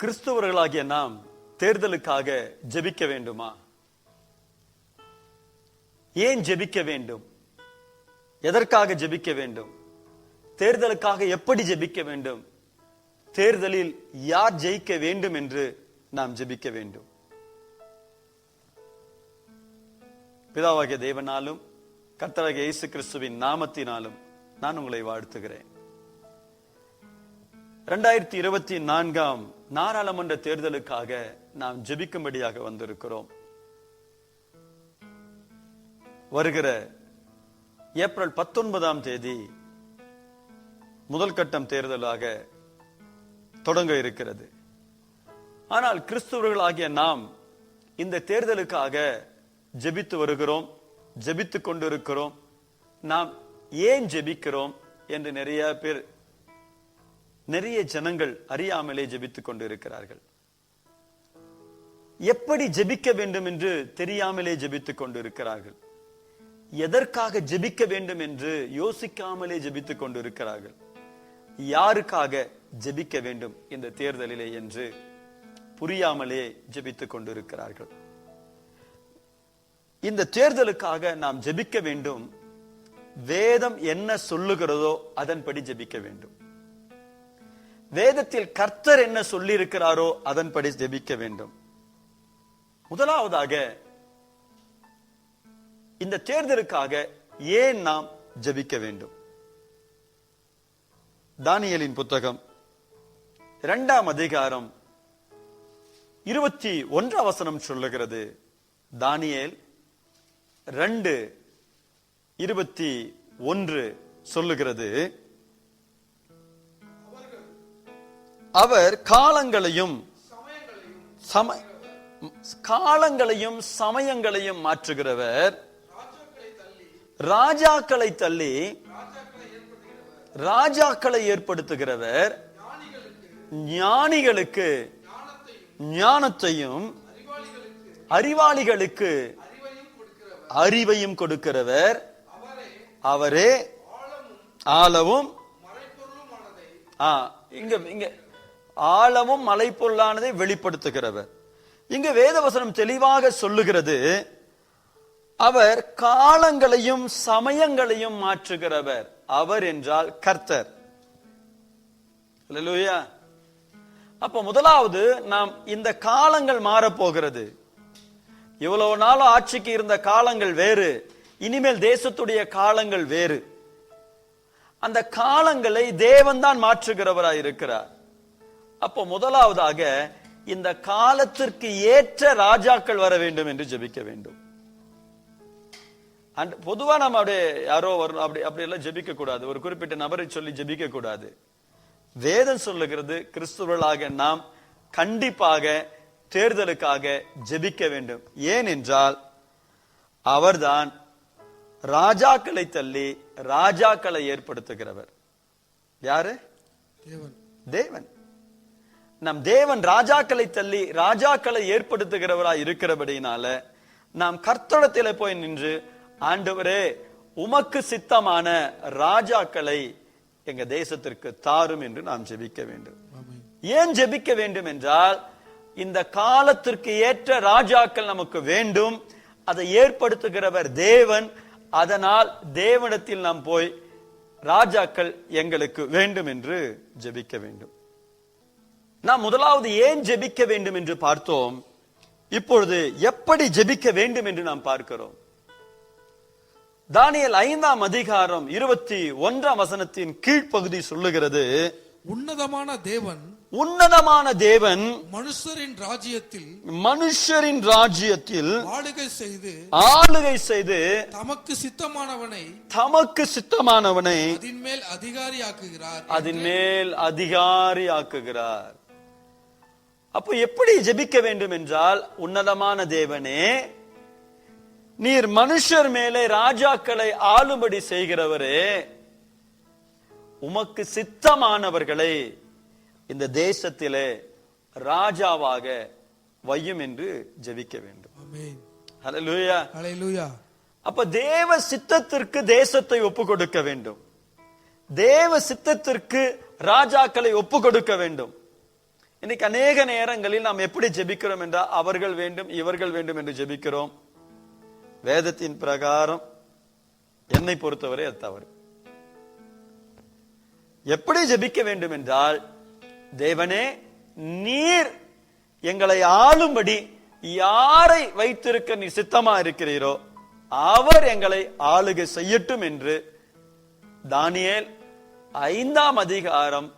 கிறிஸ்தவர்களாகிய நாம் தேர்தலுக்காக ஜெபிக்க வேண்டுமா? ஏன் ஜெபிக்க வேண்டும்? எதற்காக ஜெபிக்க வேண்டும்? தேர்தலுக்காக எப்படி ஜெபிக்க வேண்டும்? தேர்தலில் யார் ஜெயிக்க வேண்டும் என்று நாம் ஜெபிக்க வேண்டும். பிதாவாகிய தேவனாலும் கர்த்தராகிய இயேசு கிறிஸ்துவின் நாமத்தினாலும் நான் உங்களை வாழ்த்துகிறேன். 2024 நாடாளுமன்ற தேர்தலுக்காக நாம் ஜெபிக்கும்படியாக வந்திருக்கிறோம். வருகிற ஏப்ரல் 19 முதல் கட்டம் தேர்தலாக தொடங்க இருக்கிறது. ஆனால் கிறிஸ்தவர்களாகிய நாம் இந்த தேர்தலுக்காக ஜெபித்து வருகிறோம், ஜெபித்துக் கொண்டிருக்கிறோம். நாம் ஏன் ஜெபிக்கிறோம் என்று நிறைய ஜனங்கள் அறியாமலே ஜெபித்துக் கொண்டிருக்கிறார்கள். எப்படி ஜெபிக்க வேண்டும் என்று தெரியாமலே ஜெபித்துக் கொண்டிருக்கிறார்கள். எதற்காக ஜெபிக்க வேண்டும் என்று யோசிக்காமலே ஜெபித்துக் கொண்டிருக்கிறார்கள். யாருக்காக ஜெபிக்க வேண்டும் இந்த தேர்தலிலே என்று புரியாமலே ஜெபித்துக் கொண்டிருக்கிறார்கள். இந்த தேர்தலுக்காக நாம் ஜெபிக்க வேண்டும். வேதம் என்ன சொல்லுகிறதோ அதன்படி ஜெபிக்க வேண்டும். வேதத்தில் கர்த்தர் என்ன சொல்லி இருக்கிறாரோ அதன்படி ஜெபிக்க வேண்டும். முதலாவதாக இந்த தேர்தலுக்காக ஏன் நாம் ஜெபிக்க வேண்டும்? தானியேலின் புத்தகம் 2 அதிகாரம் 21 சொல்லுகிறது. தானியேல் 2:21 சொல்லுகிறது, அவர் காலங்களையும் சமயங்களையும் மாற்றுகிறவர், ராஜாக்களை தள்ளி ராஜாக்களை ஏற்படுத்துகிறவர், ஞானிகளுக்கு ஞானத்தையும் அறிவாளிகளுக்கு அறிவையும் கொடுக்கிறவர், அவரே ஆழமும் இங்க ஆழமும் மலைப்பொருளானதை வெளிப்படுத்துகிறவர். இங்கு வேதவசனம் தெளிவாக சொல்லுகிறது, அவர் காலங்களையும் சமயங்களையும் மாற்றுகிறவர். அவர் என்றால் கர்த்தர். அல்லேலூயா. அப்ப முதலாவது நாம் இந்த காலங்கள் மாறப்போகிறது. இவ்வளவு நாள் ஆட்சிக்கு இருந்த காலங்கள் வேறு, இனிமேல் தேசத்துடைய காலங்கள் வேறு. அந்த காலங்களை தேவன் தான் மாற்றுகிறவராய் இருக்கிறார். அப்போ முதலாவதாக இந்த காலத்திற்கு ஏற்ற ராஜாக்கள் வர வேண்டும் என்று ஜெபிக்க வேண்டும். பொதுவா நம்ம அப்படியே யாரோ வரும் அப்படி எல்லாம் ஜெபிக்க கூடாது. ஒரு குறிப்பிட்ட நபரை சொல்லி ஜெபிக்க கூடாது. வேதம் சொல்லுகிறது, கிறிஸ்துவர்களாக நாம் கண்டிப்பாக தேர்தலுக்காக ஜெபிக்க வேண்டும். ஏனென்றால் அவர்தான் ராஜாக்களை தள்ளி ராஜாக்களை ஏற்படுத்துகிறவர். யாரு? தேவன். நம் தேவன் ராஜாக்களை தள்ளி ராஜாக்களை ஏற்படுத்துகிறவராய் இருக்கிறபடினால நாம் கர்த்தரிடத்திலே போய் நின்று, ஆண்டவரே உமக்கு சித்தமான ராஜாக்களை எங்க தேசத்திற்கு தாரும் என்று நாம் ஜெபிக்க வேண்டும். ஏன் ஜெபிக்க வேண்டும் என்றால், இந்த காலத்திற்கு ஏற்ற ராஜாக்கள் நமக்கு வேண்டும். அதை ஏற்படுத்துகிறவர் தேவன். அதனால் தேவனிடத்தில் நாம் போய் ராஜாக்கள் எங்களுக்கு வேண்டும் என்று ஜெபிக்க வேண்டும். நாம் முதலாவது ஏன் ஜெபிக்க வேண்டும் என்று பார்த்தோம். இப்பொழுது எப்படி ஜெபிக்க வேண்டும் என்று நாம் பார்க்கிறோம். தானியேல் 5 அதிகாரம் 21 கீழ்ப்பகுதி சொல்லுகிறது, உன்னதமான தேவன் மனுஷரின் ராஜ்யத்தில் ஆளுகை செய்து தமக்கு சித்தமானவனை அதின் மேல் அதிகாரியாக்குகிறார். அப்போ எப்படி ஜெபிக்க வேண்டும் என்றால், உன்னதமான தேவனே, நீர் மனுஷர் மேலே ராஜாக்களை ஆளும்படி செய்கிறவரே, உமக்கு சித்தமானவர்களை இந்த தேசத்திலே ராஜாவாக வையும் என்று ஜெபிக்க வேண்டும். ஹல்லேலூயா, ஹல்லேலூயா. அப்ப தேவ சித்தத்திற்கு தேசத்தை ஒப்பு கொடுக்க வேண்டும். தேவ சித்தத்திற்கு ராஜாக்களை ஒப்பு கொடுக்க வேண்டும். இன்னைக்கு அநேக நேரங்களில் நாம் எப்படி ஜெபிக்கிறோம் என்றால் அவர்கள் வேண்டும் இவர்கள் வேண்டும் என்று ஜெபிக்கிறோம். வேதத்தின் பிரகாரம் என்னை பொறுத்தவரை அது தவறு. எப்படி ஜெபிக்க வேண்டும் என்றால், தேவனே நீர் எங்களை ஆளும்படி யாரை வைத்திருக்க நீ சித்தமா இருக்கிறீரோ அவர் எங்களை ஆளுகை செய்யட்டும் என்று தானியேல் 5ஆம் அதிகாரம்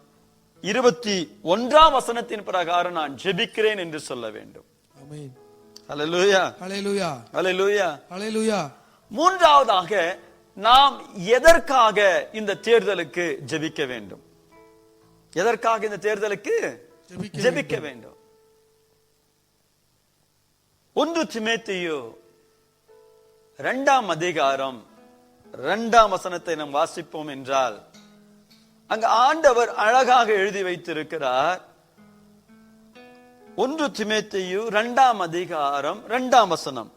21ஆம் வசனத்தின் பிரகாரம் நான் ஜெபிக்கிறேன் என்று சொல்ல வேண்டும். ஆமென். ஹல்லேலூயா, ஹல்லேலூயா, ஹல்லேலூயா, ஹல்லேலூயா. மூன்றாவதாக நாம் எதற்காக இந்த தேர்தலுக்கு ஜெபிக்க வேண்டும்? எதற்காக இந்த தேர்தலுக்கு ஜெபிக்க வேண்டும்? 1 தீமோத்தேயு 2ஆம் அதிகாரம் 2ஆம் வசனத்தை நாம் வாசிப்போம் என்றால், அங்க ஆண்டவர் அழகாக எழுதி வைத்திருக்கிறார். 1 தீமோத்தேயு 2ஆம் அதிகாரம் 2ஆம் வசனம்.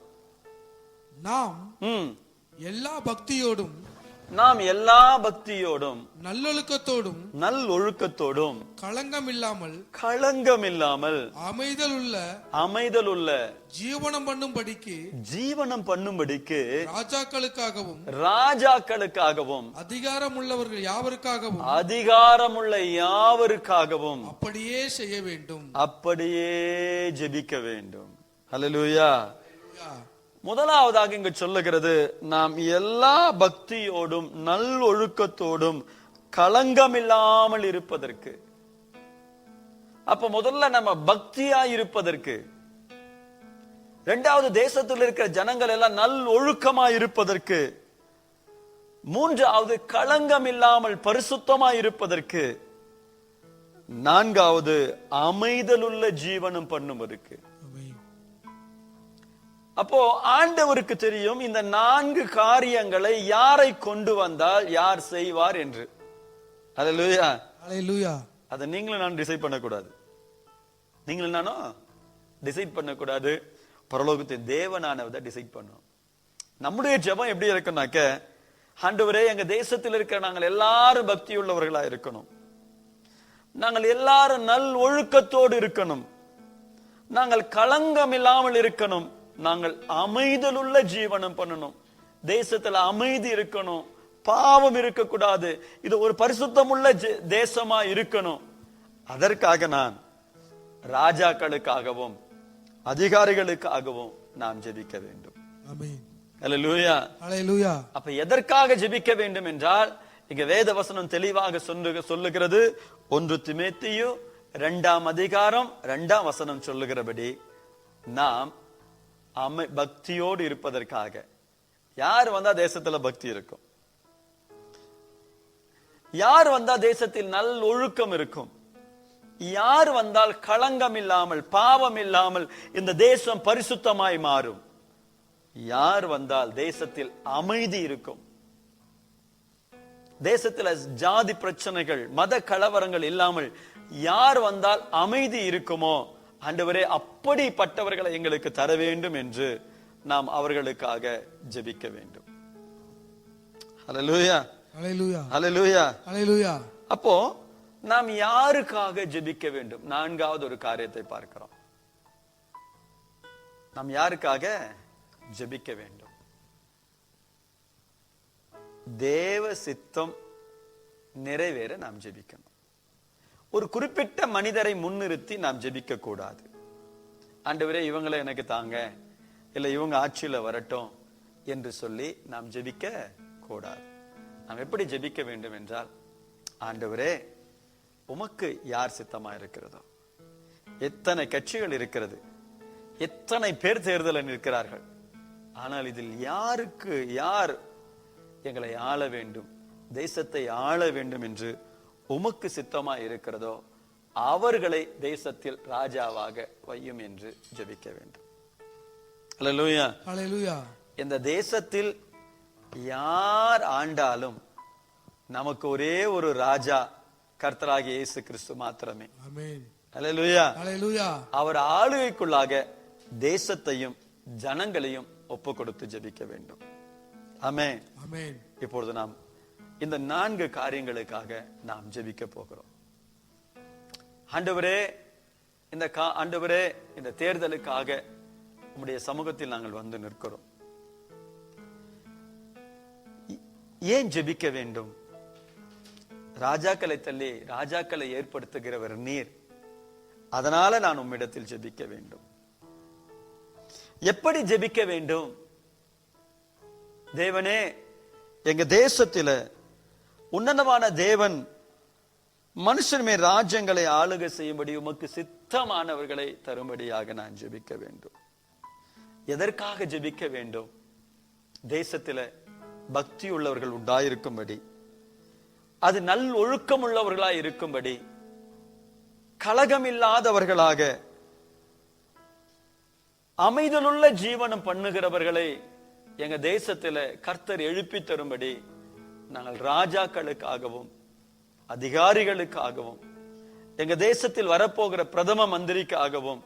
நாம் எல்லா பக்தியோடும் நல்லொழுக்கத்தோடும் களங்கம் இல்லாமல் அமைதல் உள்ள ஜீவனம் பண்ணும்படிக்கு ராஜாக்களுக்காகவும் அதிகாரமுள்ள யாவருக்காகவும் அப்படியே செய்ய வேண்டும், அப்படியே ஜெபிக்க வேண்டும். ஹல்லேலூயா. முதலாவதாக இங்கு சொல்லுகிறது, நாம் எல்லா பக்தியோடும் நல்லொழுக்கத்தோடும் களங்கமில்லாமல் இருப்பதற்கு. அப்ப முதல்ல நம்ம பக்தியா இருப்பதற்கு, இரண்டாவது தேசத்தில் இருக்கிற ஜனங்கள் எல்லாம் நல்லொழுக்கமா இருப்பதற்கு, மூன்றாவது களங்கம் இல்லாமல் பரிசுத்தமா இருப்பதற்கு, நான்காவது அமைதலுள்ள ஜீவனம் பண்ணுவதற்கு. அப்போ ஆண்டவருக்கு தெரியும் இந்த 4 காரியங்களை யாரை கொண்டு வந்தால் யார் செய்வார் என்று. ஹல்லேலூயா, ஹல்லேலூயா. அதை நீங்களும் நான் டிசைட் பண்ணக்கூடாது, நீங்களும் நானும் டிசைட் பண்ணக்கூடாது. பரலோகத்தின் தேவனானவரை டிசைட் பண்ணும். நம்முடைய ஜெபம் எப்படி இருக்குன்னாக்க, ஆண்டவரே எங்க தேசத்தில் இருக்கிற நாங்கள் எல்லாரும் பக்தி உள்ளவர்களா இருக்கணும், நாங்கள் எல்லாரும் நல் ஒழுக்கத்தோடு இருக்கணும், நாங்கள் களங்கம் இல்லாமல் இருக்கணும், நாங்கள் அமைதலுள்ள ஜீவனம் பண்ணணும், தேசத்துல அமைதி இருக்கணும், பாவம் இருக்கக்கூடாது, இது ஒரு பரிசுத்தமுள்ள தேசமா இருக்கணும். அதற்காக நான் ராஜாக்களுக்காகவும் அதிகாரிகளுக்காகவும் நாம் ஜெபிக்க வேண்டும். ஆமென். ஹல்லேலூயா, ஹல்லேலூயா. அப்ப எதற்காக ஜெபிக்க வேண்டும் என்றால், இங்க வேத வசனம் தெளிவாக சொல்லுகிறது. 1 தீமோத்தேயு 2ஆம் அதிகாரம் 2ஆம் வசனம் சொல்லுகிறபடி நாம் பக்தியோடு இருப்பதற்காக. யார் வந்தா தேசத்துல பக்தி இருக்கும்? யார் வந்தா தேசத்தில் நல் ஒழுக்கம் இருக்கும்? யார் வந்தால் களங்கம் இல்லாமல் பாவம் இல்லாமல் இந்த தேசம் பரிசுத்தமாய் மாறும்? யார் வந்தால் தேசத்தில் அமைதி இருக்கும்? தேசத்துல ஜாதி பிரச்சனைகள் மத கலவரங்கள் இல்லாமல் யார் வந்தால் அமைதி இருக்குமோ, ஆண்டவரே அப்படிப்பட்டவர்களை எங்களுக்கு தர வேண்டும் என்று நாம் அவர்களுக்காக ஜெபிக்க வேண்டும். ஹல்லேலூயா, ஹல்லேலூயா, ஹல்லேலூயா, ஹல்லேலூயா. அப்போ நாம் யாருக்காக ஜெபிக்க வேண்டும்? 4வது ஒரு காரியத்தை பார்க்கிறோம். நாம் யாருக்காக ஜெபிக்க வேண்டும்? தேவ சித்தம் நிறைவேற நாம் ஜெபிக்கணும். ஒரு குறிப்பிட்ட மனிதரை முன்னிறுத்தி நாம் ஜெபிக்க கூடாது. ஆண்டவரே இவங்களை எனக்கு தாங்க, இல்ல இவங்க ஆட்சியில வரட்டும் என்று சொல்லி நாம் ஜெபிக்க கூடாது. நாம் எப்படி ஜெபிக்க வேண்டும் என்றால், ஆண்டவரே உமக்கு யார் சித்தமா இருக்கிறதோ, எத்தனை கட்சிகள் இருக்கிறது, எத்தனை பேர் தேர்தலில் நிற்கிறார்கள், ஆனால் இதில் யாருக்கு யார் எங்களை ஆள வேண்டும், தேசத்தை ஆள வேண்டும் என்று உமக்கு சித்தமா இருக்கிறதோ அவர்களை தேசத்தில் ராஜாவாக வையும் என்று ஜெபிக்க வேண்டும். ஹல்லேலூயா, ஹல்லேலூயா. இந்த தேசத்தில் யார் ஆண்டாலும் நமக்கு ஒரே ஒரு ராஜா, கர்த்தராகிய இயேசு கிறிஸ்து மாத்திரமே. ஆமென். ஹல்லேலூயா, ஹல்லேலூயா. அவர் ஆளுகைக்குள்ளாக தேசத்தையும் ஜனங்களையும் ஒப்பு கொடுத்து ஜெபிக்க வேண்டும். ஆமென், ஆமென். இப்பொழுது நாம் இந்த 4 காரியங்களுக்காக நாம் ஜெபிக்க போகிறோம். ஆண்டவரே இந்த ஆண்டவரே, இந்த தேர்தலுக்காக உம்முடைய சமூகத்தில் நாங்கள் வந்து நிற்கிறோம். ஏன் ஜெபிக்க வேண்டும்? ராஜாக்களை தள்ளி ராஜாக்களை ஏற்படுத்துகிறவர் நீர். அதனால நான் உம்மிடத்தில் ஜெபிக்க வேண்டும். எப்படி ஜெபிக்க வேண்டும்? தேவனே, எங்க தேசத்தில உன்னதமான தேவன் மனுஷன் மேல் ராஜ்யங்களை ஆளுகை செய்யும்படி உமக்கு சித்தமானவர்களை தரும்படியாக நான் ஜெபிக்க வேண்டும். எதற்காக ஜெபிக்க வேண்டும்? தேசத்தில பக்தி உள்ளவர்கள் உண்டாயிருக்கும்படி, அது நல் ஒழுக்கம் உள்ளவர்களாய் இருக்கும்படி, கலகம் இல்லாதவர்களாக அமைதலுள்ள ஜீவனம் பண்ணுகிறவர்களை எங்க தேசத்தில கர்த்தர் எழுப்பி தரும்படி நாங்கள் ராஜாக்களுக்காகவும் அதிகாரிகளுக்காகவும் எங்க தேசத்தில் வரப்போகிற பிரதம மந்திரிக்காகவும்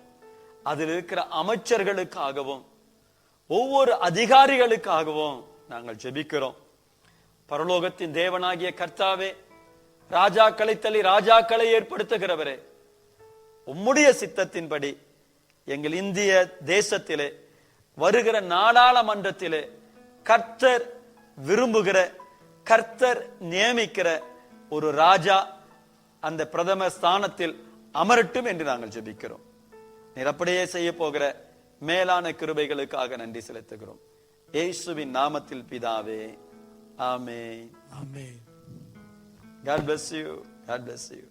அதில் இருக்கிற அமைச்சர்களுக்காகவும் ஒவ்வொரு அதிகாரிகளுக்காகவும் நாங்கள் ஜெபிக்கிறோம். பரலோகத்தின் தேவனாகிய கர்த்தாவே, ராஜாக்களை தள்ளி ராஜாக்களை ஏற்படுத்துகிறவரே, உம்முடைய சித்தத்தின்படி எங்கள் இந்திய தேசத்திலே வருகிற நாடாளுமன்றத்திலே கர்த்தர் விரும்புகிற, கர்த்தர் நியமிக்கிற ஒரு ராஜா அந்த பிரதம ஸ்தானத்தில் அமரட்டும் என்று நாங்கள் ஜெபிக்கிறோம். நீர் அப்படியே செய்ய போகிற மேலான கிருபைகளுக்காக நன்றி செலுத்துகிறோம். இயேசுவின் நாமத்தில் பிதாவே, ஆமென். ஆமென். God bless you. God bless you.